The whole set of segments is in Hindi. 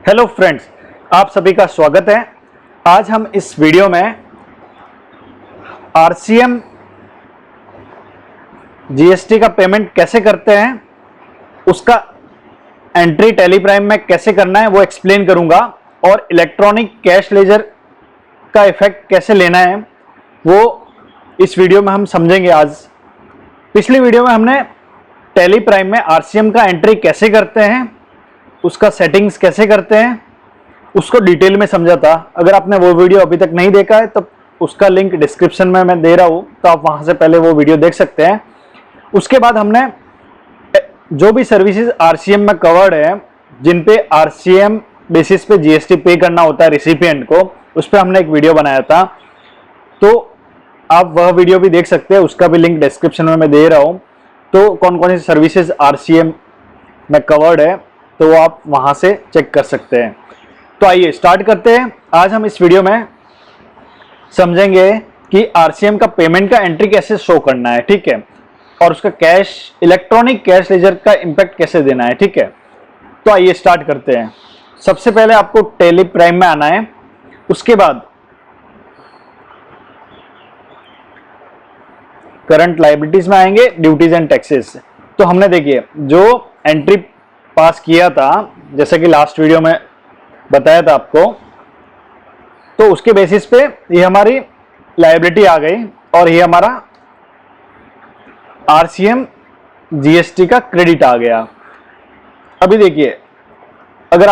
हेलो फ्रेंड्स, आप सभी का स्वागत है। आज हम इस वीडियो में आरसीएम जीएसटी का पेमेंट कैसे करते हैं, उसका एंट्री टैली प्राइम में कैसे करना है वो एक्सप्लेन करूंगा, और इलेक्ट्रॉनिक कैश लेजर का इफेक्ट कैसे लेना है वो इस वीडियो में हम समझेंगे। आज पिछली वीडियो में हमने टैली प्राइम में आरसीएम का एंट्री कैसे करते हैं, उसका सेटिंग्स कैसे करते हैं, उसको डिटेल में समझा था। अगर आपने वो वीडियो अभी तक नहीं देखा है तो उसका लिंक डिस्क्रिप्शन में मैं दे रहा हूं, तो आप वहां से पहले वो वीडियो देख सकते हैं। उसके बाद हमने जो भी सर्विसेज आरसीएम में कवर्ड है, जिन पे आरसीएम बेसिस पे जीएसटी पे करना होता है रिसिपिएंट को, उस पर हमने एक वीडियो बनाया था, तो आप वह वीडियो भी देख सकते हैं। उसका भी लिंक डिस्क्रिप्शन में मैं दे रहा हूं। तो कौन कौन सी सर्विसेज आरसीएम में कवर्ड है तो वो आप वहां से चेक कर सकते हैं। तो आइए स्टार्ट करते हैं। आज हम इस वीडियो में समझेंगे कि आरसीएम का पेमेंट का एंट्री कैसे शो करना है, ठीक है, और उसका कैश इलेक्ट्रॉनिक कैश लेजर का इंपैक्ट कैसे देना है, ठीक है। तो आइए स्टार्ट करते हैं। सबसे पहले आपको टैली प्राइम में आना है, उसके बाद करंट लायबिलिटीज में आएंगे, ड्यूटीज एंड टैक्सेस। तो हमने देखिए जो एंट्री पास किया था, जैसे कि लास्ट वीडियो में बताया था आपको, तो उसके बेसिस पे ये हमारी लायबिलिटी आ गई और ये हमारा आरसीएम जीएसटी का क्रेडिट आ गया। अभी देखिए, अगर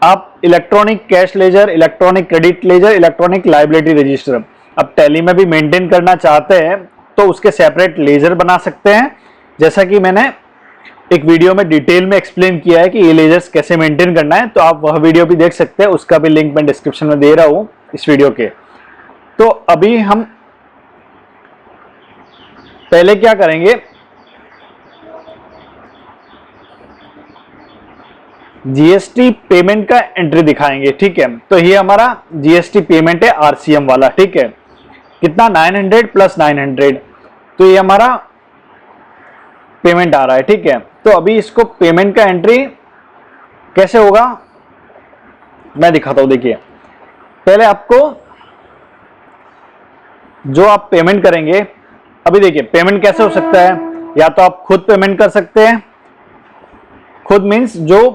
आप electronic cash laser, electronic credit ledger, electronic liability register अब टैली में भी मेंटेन करना चाहते हैं तो उसके सेपरेट लेजर बना सकते हैं। जैसा कि मैंने एक वीडियो में डिटेल में एक्सप्लेन किया है कि ये लेजर्स कैसे मेंटेन करना है, तो आप वह वीडियो भी देख सकते हैं। उसका भी लिंक मैं डिस्क्रिप्शन में दे रहा हूं इस वीडियो के। तो अभी हम पहले क्या करेंगे, जीएसटी पेमेंट का एंट्री दिखाएंगे, ठीक है। तो ये हमारा जीएसटी पेमेंट है आरसीएम वाला, ठीक है। कितना, 900 प्लस 900, तो ये हमारा पेमेंट आ रहा है, ठीक है। तो अभी इसको पेमेंट का एंट्री कैसे होगा मैं दिखाता हूं। देखिए, पहले आपको जो आप पेमेंट करेंगे, अभी देखिए पेमेंट कैसे हो सकता है। या तो आप खुद पेमेंट कर सकते हैं, खुद मींस जो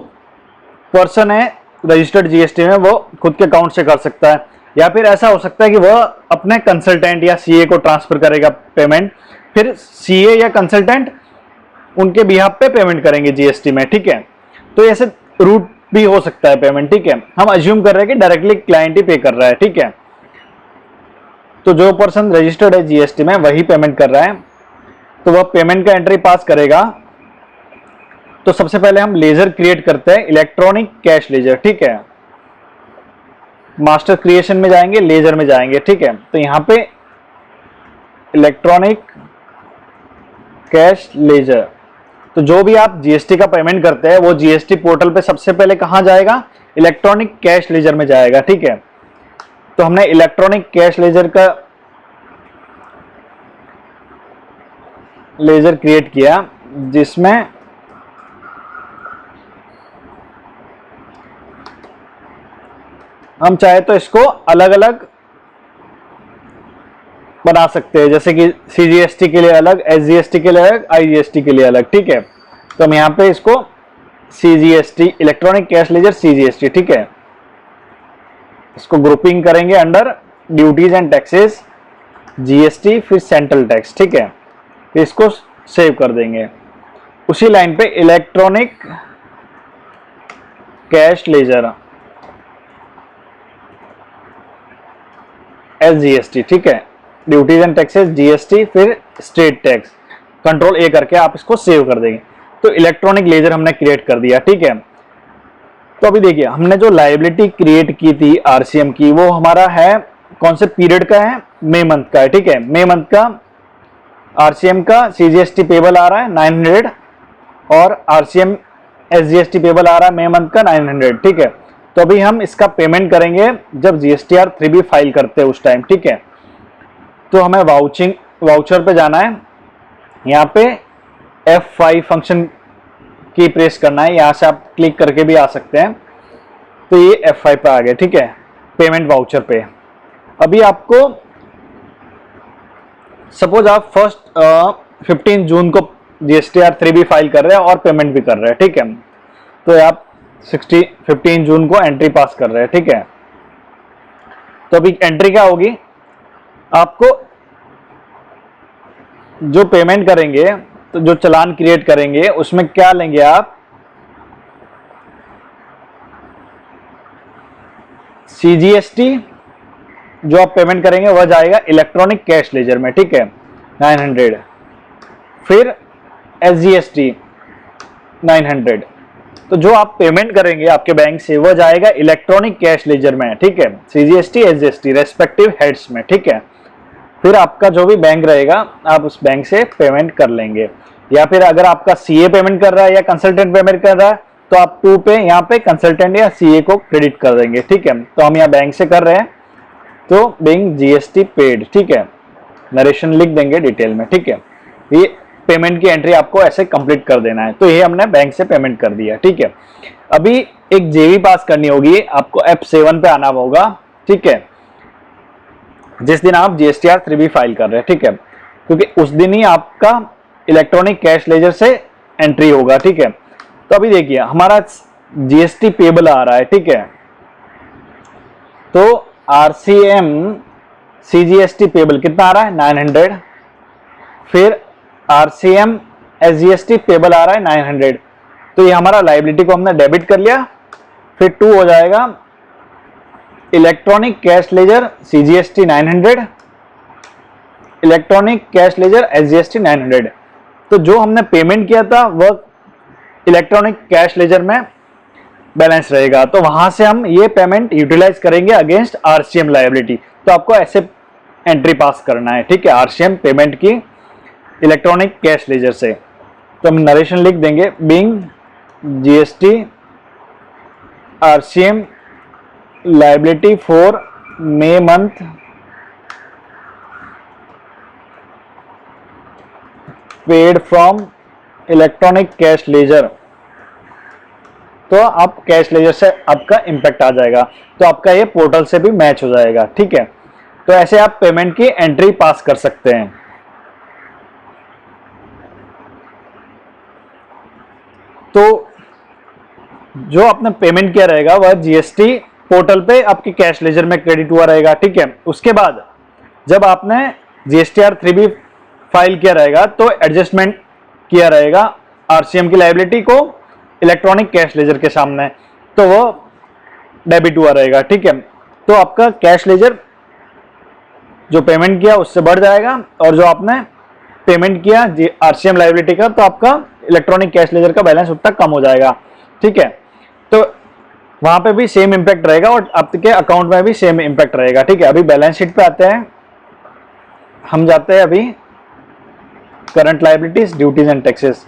पर्सन है रजिस्टर्ड जीएसटी में वो खुद के अकाउंट से कर सकता है, या फिर ऐसा हो सकता है कि वह अपने कंसल्टेंट या सीए को ट्रांसफर करेगा पेमेंट, फिर सीए या कंसल्टेंट उनके बिहाफ पे पेमेंट करेंगे जीएसटी में, ठीक है। तो ऐसे रूट भी हो सकता है पेमेंट, ठीक है। हम अज्यूम कर रहे हैं कि डायरेक्टली क्लाइंट ही पे कर रहा है, ठीक है। तो जो पर्सन रजिस्टर्ड है जीएसटी में वही पेमेंट कर रहा है, तो वह पेमेंट का एंट्री पास करेगा। तो सबसे पहले हम लेजर क्रिएट करते हैं, इलेक्ट्रॉनिक कैश लेजर, ठीक है। मास्टर क्रिएशन में जाएंगे, लेजर में जाएंगे, ठीक है। तो यहां पे इलेक्ट्रॉनिक कैश लेजर, तो जो भी आप जीएसटी का पेमेंट करते हैं वो जीएसटी पोर्टल पे सबसे पहले कहां जाएगा, इलेक्ट्रॉनिक कैश लेजर में जाएगा, ठीक है। तो हमने इलेक्ट्रॉनिक कैश लेजर का लेजर क्रिएट किया, जिसमें हम चाहे तो इसको अलग अलग बना सकते हैं, जैसे कि सीजीएसटी के लिए अलग, एसजीएसटी के लिए अलग, आईजीएसटी के लिए अलग, ठीक है। तो हम यहाँ पे इसको CGST, electronic cash laser CGST, ठीक है, इसको ग्रुपिंग करेंगे under duties and taxes, GST, फिर सेंट्रल टैक्स, ठीक है। फिर इसको सेव कर देंगे। उसी लाइन पे इलेक्ट्रॉनिक कैश लेजर एसजीएसटी, ठीक है, ड्यूटीज एंड टैक्सेस, जीएसटी, फिर स्टेट टैक्स, कंट्रोल ए करके आप इसको सेव कर देंगे। तो इलेक्ट्रॉनिक लेजर हमने क्रिएट कर दिया, ठीक है। तो अभी देखिए, हमने जो लायबिलिटी क्रिएट की थी आरसीएम की, वो हमारा है कौन से पीरियड का है, मई मंथ का है, ठीक है। मई मंथ का आरसीएम का सीजीएसटी पेबल आ रहा है 900 और आरसीएम एसजीएसटी पेबल आ रहा है मई मंथ का 900, ठीक है। तो अभी हम इसका पेमेंट करेंगे जब जीएसटीआर 3B फाइल करते हैं उस टाइम, ठीक है। तो हमें वाउचर पे जाना है, यहाँ पे F5 फंक्शन की प्रेस करना है, यहाँ से आप क्लिक करके भी आ सकते हैं। तो ये F5 पे आ गया, ठीक है, पेमेंट वाउचर पे। अभी आपको सपोज आप फर्स्ट 15 जून को GSTR 3B फाइल कर रहे हैं और पेमेंट भी कर रहे हैं, ठीक है, तो आप 15 जून को एंट्री पास कर रहे हैं, ठीक है। तो अभी एंट्री क्या होगी, आपको जो पेमेंट करेंगे, तो जो चालान क्रिएट करेंगे उसमें क्या लेंगे आप, CGST जो आप पेमेंट करेंगे वह जाएगा इलेक्ट्रॉनिक कैश लेजर में, ठीक है, 900। फिर SGST 900। तो जो आप पेमेंट करेंगे आपके बैंक से वह जाएगा इलेक्ट्रॉनिक कैश लेजर में, ठीक है, CGST SGST रेस्पेक्टिव हेड्स में, ठीक है। फिर आपका जो भी बैंक रहेगा आप उस बैंक से पेमेंट कर लेंगे, या फिर अगर आपका CA पेमेंट कर रहा है या कंसल्टेंट पेमेंट कर रहा है तो आप 2 पे यहाँ पे कंसल्टेंट या CA को क्रेडिट कर देंगे, ठीक है। तो हम यहाँ बैंक से कर रहे हैं तो बिंग GST पेड, ठीक है, नरेशन लिख देंगे डिटेल में, ठीक है। ये पेमेंट की एंट्री आपको ऐसे कंप्लीट कर देना है। तो ये हमने बैंक से पेमेंट कर दिया, ठीक है। अभी एक JV पास करनी होगी, आपको F7 पे आना होगा, ठीक है, जिस दिन आप GSTR 3B फाइल कर रहे हैं, ठीक है, क्योंकि उस दिन ही आपका इलेक्ट्रॉनिक कैश लेजर से एंट्री होगा, ठीक है। तो अभी देखिए हमारा GST पेबल आ रहा है, ठीक है, तो RCM CGST पेबल कितना आ रहा है, 900। फिर RCM SGST पेबल आ रहा है 900। तो ये हमारा लायबिलिटी को हमने डेबिट कर लिया। फिर 2 हो जाएगा electronic cash laser CGST 900, electronic cash laser SGST 900। तो जो हमने पेमेंट किया था वह इलेक्ट्रॉनिक कैश लेजर में बैलेंस रहेगा, तो वहां से हम ये पेमेंट यूटिलाइज करेंगे अगेंस्ट RCM लायबिलिटी। तो आपको ऐसे एंट्री पास करना है, ठीक है, RCM पेमेंट की इलेक्ट्रॉनिक कैश लेजर से। तो हम नरेशन लिख देंगे, being GST RCM liability for May month paid from electronic cash ledger. तो आप कैश लेजर से आपका इंपैक्ट आ जाएगा, तो आपका ये पोर्टल से भी मैच हो जाएगा, ठीक है। तो ऐसे आप पेमेंट की एंट्री पास कर सकते हैं। तो जो आपने पेमेंट किया रहेगा वह GST पोर्टल पे आपके कैश लेजर में क्रेडिट हुआ रहेगा, ठीक है। उसके बाद जब आपने GSTR 3B फाइल किया रहेगा तो एडजस्टमेंट किया रहेगा RCM की लायबिलिटी को इलेक्ट्रॉनिक कैश लेजर के सामने, तो वो डेबिट हुआ रहेगा, ठीक है। तो आपका कैश लेजर जो पेमेंट किया उससे बढ़ जाएगा, और जो आपने पेमेंट किया RCM लायबिलिटी का तो आपका इलेक्ट्रॉनिक कैश लेजर का बैलेंस उतना कम हो जाएगा, ठीक है। तो वहां पे भी सेम इंपैक्ट रहेगा और आपके अकाउंट में भी सेम इंपैक्ट रहेगा, ठीक है। अभी बैलेंस शीट पे आते हैं, हम जाते हैं अभी current liabilities, duties and taxes.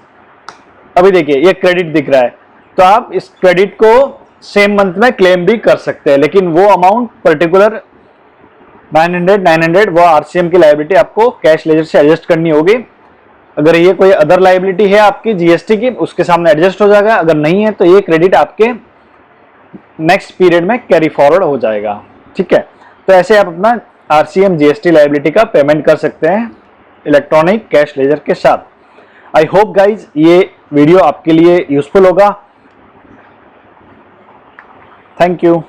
अभी देखिए ये क्रेडिट दिख रहा है, तो आप इस क्रेडिट को सेम मंथ में क्लेम भी कर सकते हैं, लेकिन वो अमाउंट पर्टिकुलर 900 वो RCM की लायबिलिटी आपको कैश लेजर से एडजस्ट करनी होगी। अगर ये कोई अदर लायबिलिटी है आपकी GST की, उसके सामने एडजस्ट हो जाएगा, अगर नहीं है तो ये क्रेडिट आपके नेक्स्ट पीरियड में कैरी फॉरवर्ड हो जाएगा, ठीक है। तो ऐसे आप अपना RCM GST लायबिलिटी का पेमेंट कर सकते हैं इलेक्ट्रॉनिक कैश लेजर के साथ। आई होप गाइज ये वीडियो आपके लिए यूजफुल होगा। Thank you.